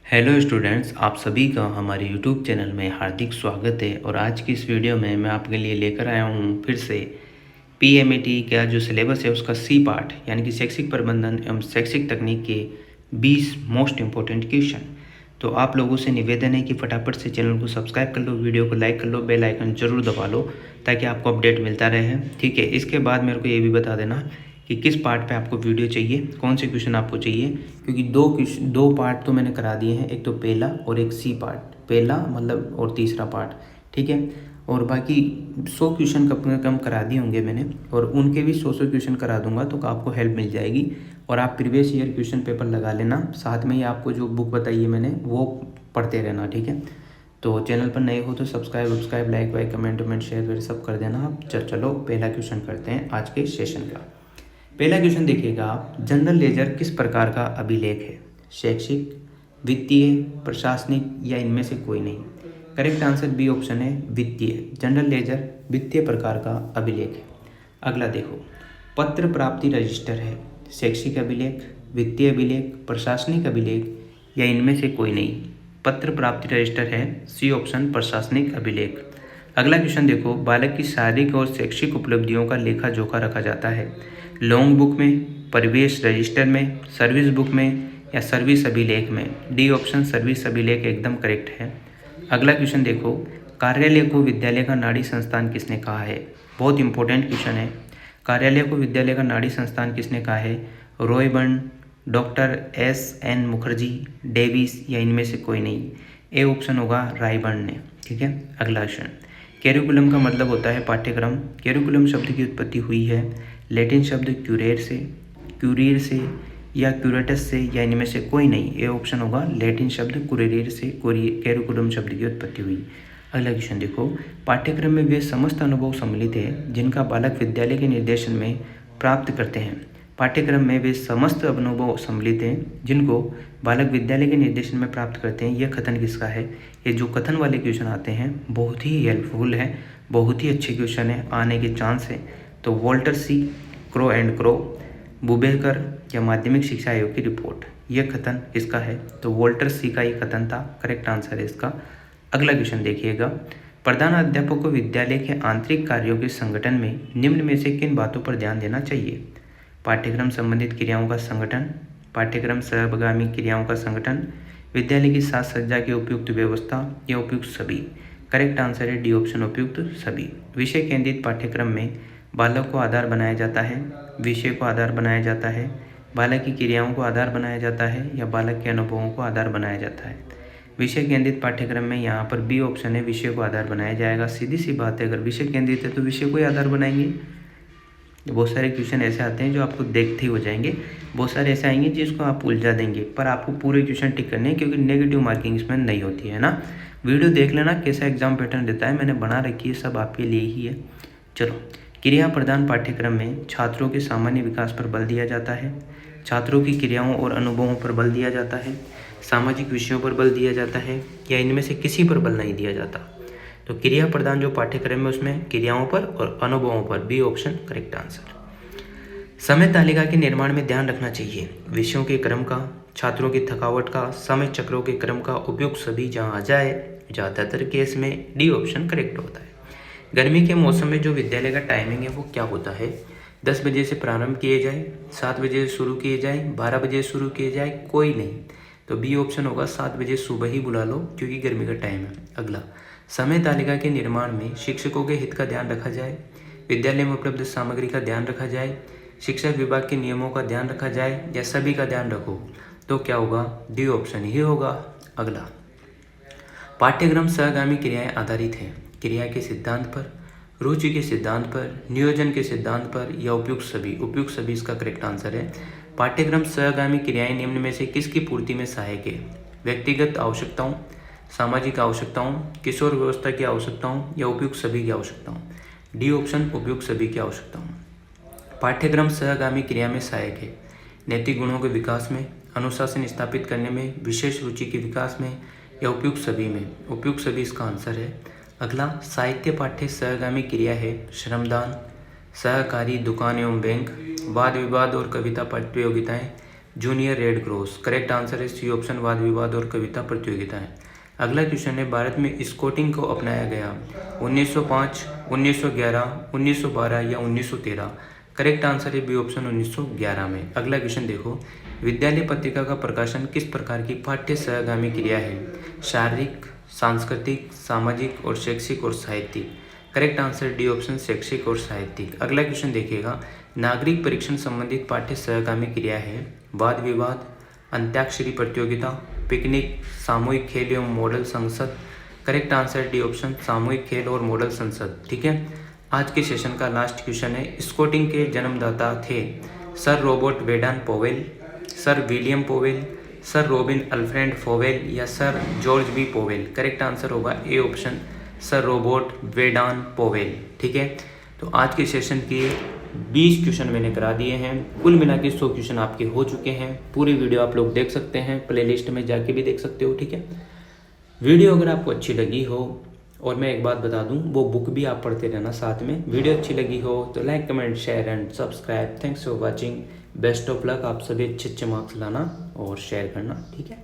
Hello students, आप सभी का हमारे यूट्यूब चैनल में हार्दिक स्वागत है। और आज की इस वीडियो में मैं आपके लिए लेकर आया हूँ फिर से पीएमएटी का जो सिलेबस है उसका सी पार्ट यानी कि शैक्षिक प्रबंधन एवं शैक्षिक तकनीक के 20 मोस्ट इम्पोर्टेंट क्वेश्चन। तो आप लोगों से निवेदन है कि फटाफट से चैनल को सब्सक्राइब कर लो, वीडियो को लाइक कर लो, बेल आइकन जरूर दबा लो ताकि आपको अपडेट मिलता रहे। ठीक है, इसके बाद मेरे को ये भी बता देना कि किस पार्ट पे आपको वीडियो चाहिए, कौन से क्वेश्चन आपको चाहिए, क्योंकि दो पार्ट तो मैंने करा दिए हैं, एक तो पहला और एक सी पार्ट, पहला मतलब और तीसरा पार्ट। ठीक है, और बाकी 100 क्वेश्चन कम कम करा दिए होंगे मैंने, और उनके भी 100 क्वेश्चन करा दूंगा तो आपको हेल्प मिल जाएगी। और आप प्रीवियस ईयर क्वेश्चन पेपर लगा लेना, साथ में ही आपको जो बुक बताई है मैंने वो पढ़ते रहना। ठीक है, तो चैनल पर नए हो तो सब्सक्राइब लाइक वाइक कमेंट शेयर सब कर देना आप। चलो पहला क्वेश्चन करते हैं आज के सेशन का। पहला क्वेश्चन देखिएगा आप, जनरल लेजर किस प्रकार का अभिलेख है? शैक्षिक, वित्तीय, प्रशासनिक या इनमें से कोई नहीं? करेक्ट आंसर बी ऑप्शन है, वित्तीय। जनरल लेजर वित्तीय प्रकार का अभिलेख है। अगला देखो, पत्र प्राप्ति रजिस्टर है, शैक्षिक अभिलेख, वित्तीय अभिलेख, प्रशासनिक अभिलेख या इनमें से कोई नहीं? पत्र प्राप्ति रजिस्टर है, सी ऑप्शन प्रशासनिक अभिलेख। अगला क्वेश्चन देखो, बालक की शारीरिक और शैक्षिक उपलब्धियों का लेखा जोखा रखा जाता है लॉन्ग बुक में, परिवेश रजिस्टर में, सर्विस बुक में या सर्विस अभिलेख में? डी ऑप्शन सर्विस अभिलेख एकदम करेक्ट है। अगला क्वेश्चन देखो, कार्यालय को विद्यालय का नाड़ी संस्थान किसने कहा है? बहुत इंपॉर्टेंट क्वेश्चन है। कार्यालय को विद्यालय का नाड़ी संस्थान किसने कहा है? रॉयबर्न, डॉक्टर एस.एन. मुखर्जी, डेविस या इनमें से कोई नहीं? ए ऑप्शन होगा रायबर्न ने। ठीक है, अगला क्वेश्चन, कैरिकुलम का मतलब होता है पाठ्यक्रम। कैरिकुलम शब्द की उत्पत्ति हुई है लैटिन शब्द क्यूरेर से या क्यूरेटस से या इनमें से कोई नहीं? ये ऑप्शन होगा लैटिन शब्द कुरेरेर से कैरिकुलम शब्द की उत्पत्ति हुई। अगला क्वेश्चन देखो, पाठ्यक्रम में वे समस्त अनुभव सम्मिलित हैं जिनका बालक विद्यालय के निर्देशन में प्राप्त करते हैं। पाठ्यक्रम में वे समस्त अनुभव सम्मिलित हैं जिनको बालक विद्यालय के निर्देशन में प्राप्त करते हैं। यह कथन किसका है? ये जो कथन वाले क्वेश्चन आते हैं बहुत ही हेल्पफुल है, बहुत ही अच्छे क्वेश्चन है, आने के चांस है। तो Walter C, Crow and Crow, बुबेकर या माध्यमिक शिक्षा आयोग की रिपोर्ट, यह कथन किसका है? तो वॉल्टर सी का ये कथन था, करेक्ट आंसर है इसका। अगला क्वेश्चन देखिएगा, प्रधान अध्यापक को विद्यालय के आंतरिक कार्यों के संगठन में निम्न में से किन बातों पर ध्यान देना चाहिए? पाठ्यक्रम संबंधित क्रियाओं का संगठन, पाठ्यक्रम सहगामी क्रियाओं का संगठन, विद्यालय की साज सज्जा की उपयुक्त व्यवस्था या उपयुक्त सभी? करेक्ट आंसर है डी ऑप्शन, उपयुक्त सभी। विषय केंद्रित पाठ्यक्रम में बालक को आधार बनाया जाता है, विषय को आधार बनाया जाता है, बालक की क्रियाओं को आधार बनाया जाता है या बालक के अनुभवों को आधार बनाया जाता है? विषय केंद्रित पाठ्यक्रम में यहाँ पर बी ऑप्शन है, विषय को आधार बनाया जाएगा। सीधी सी बात है, अगर विषय केंद्रित है तो विषय को ही आधार बनाएंगे। बहुत सारे क्वेश्चन ऐसे आते हैं जो आपको देखते ही हो जाएंगे, बहुत सारे ऐसे आएंगे जिसको आप उलझा देंगे, पर आपको पूरे क्वेश्चन टिक करने हैं क्योंकि नेगेटिव मार्किंग इसमें नहीं होती है ना। वीडियो देख लेना कैसा एग्जाम पैटर्न देता है, मैंने बना रखी है, सब आपके लिए ही है। चलो, क्रिया प्रदान पाठ्यक्रम में छात्रों के सामान्य विकास पर बल दिया जाता है, छात्रों की क्रियाओं और अनुभवों पर बल दिया जाता है, सामाजिक विषयों पर बल दिया जाता है या इनमें से किसी पर बल नहीं दिया जाता? तो क्रिया प्रदान जो पाठ्यक्रम है उसमें क्रियाओं पर और अनुभवों पर, बी ऑप्शन करेक्ट आंसर। समय तालिका के निर्माण में ध्यान रखना चाहिए विषयों के क्रम का, छात्रों की थकावट का, समय चक्रों के क्रम का, उपयुक्त सभी जहाँ आ जाए। ज़्यादातर केस में डी ऑप्शन करेक्ट होता है। गर्मी के मौसम में जो विद्यालय का टाइमिंग है वो क्या होता है? 10 बजे से प्रारंभ किए जाए, 7 बजे से शुरू किए जाए, 12 बजे से शुरू किए जाए, कोई नहीं? तो बी ऑप्शन होगा 7 बजे सुबह ही बुला लो क्योंकि गर्मी का टाइम है। अगला, समय तालिका के निर्माण में शिक्षकों के हित का ध्यान रखा जाए, विद्यालय में उपलब्ध सामग्री का ध्यान रखा जाए, शिक्षक विभाग के नियमों का ध्यान रखा जाए या सभी का ध्यान रखो? तो क्या होगा? डी ऑप्शन ही होगा। अगला, पाठ्यक्रम सहगामी क्रियाएं आधारित हैं क्रिया के सिद्धांत पर, रुचि के सिद्धांत पर, नियोजन के सिद्धांत पर या उपयुक्त सभी? उपयुक्त सभी इसका करेक्ट आंसर है। पाठ्यक्रम सहगामी क्रियाएं निम्न में से किसकी पूर्ति में सहायक है? व्यक्तिगत आवश्यकताओं, सामाजिक आवश्यकताओं, किशोर व्यवस्था की आवश्यकताओं या उपयुक्त सभी की आवश्यकताओं? डी ऑप्शन, उपयुक्त सभी की आवश्यकताओं। पाठ्यक्रम सहगामी क्रिया में सहायक है नैतिक गुणों के विकास में, अनुशासन स्थापित करने में, विशेष रुचि के विकास में या उपयुक्त सभी में? उपयुक्त सभी इसका आंसर है। अगला, साहित्य पाठ्य सहगामी क्रिया है श्रमदान, सहकारी, दुकान एवं बैंक, वाद विवाद और कविता प्रतियोगिताएं, junior red cross. Correct answer है सी ऑप्शन, वाद विवाद और कविता प्रतियोगिताएं। अगला क्वेश्चन है, भारत में स्काउटिंग को अपनाया गया 1905, 1911, 1912 या 1913। करेक्ट आंसर है बी ऑप्शन 1911 में। अगला क्वेश्चन देखो, विद्यालय पत्रिका का प्रकाशन किस प्रकार की पाठ्य सहगामी क्रिया है? शारीरिक, सांस्कृतिक, सामाजिक और शैक्षिक और साहित्यिक। करेक्ट आंसर डी ऑप्शन, शैक्षिक और साहित्यिक। अगला क्वेश्चन देखिएगा, नागरिक परीक्षण संबंधित पाठ्य सहगामी क्रिया है वाद विवाद, अंत्याक्षरी प्रतियोगिता, पिकनिक, सामूहिक खेल एवं मॉडल संसद। करेक्ट आंसर डी ऑप्शन, सामूहिक खेल और मॉडल संसद। ठीक है, आज के सेशन का लास्ट क्वेश्चन है, स्काउटिंग के जन्मदाता थे sir Robert Baden Powell, sir William Powell, sir Robin Alfred Powell या sir George B Powell. Correct answer होगा A option, sir Robert Baden Powell. ठीक है, तो आज के सेशन के 20 क्वेश्चन मैंने करा दिए हैं, कुल मिला के 100 क्वेश्चन आपके हो चुके हैं। पूरी वीडियो आप लोग देख सकते हैं, प्लेलिस्ट में जाके भी देख सकते हो। ठीक है, वीडियो अगर आपको अच्छी लगी हो, और मैं एक बात बता दूं, वो बुक भी आप पढ़ते रहना साथ में। वीडियो अच्छी लगी हो तो like, comment, share and subscribe. Thanks for watching, best of luck. आप सभी अच्छे मार्क्स लाना और शेयर करना। ठीक है।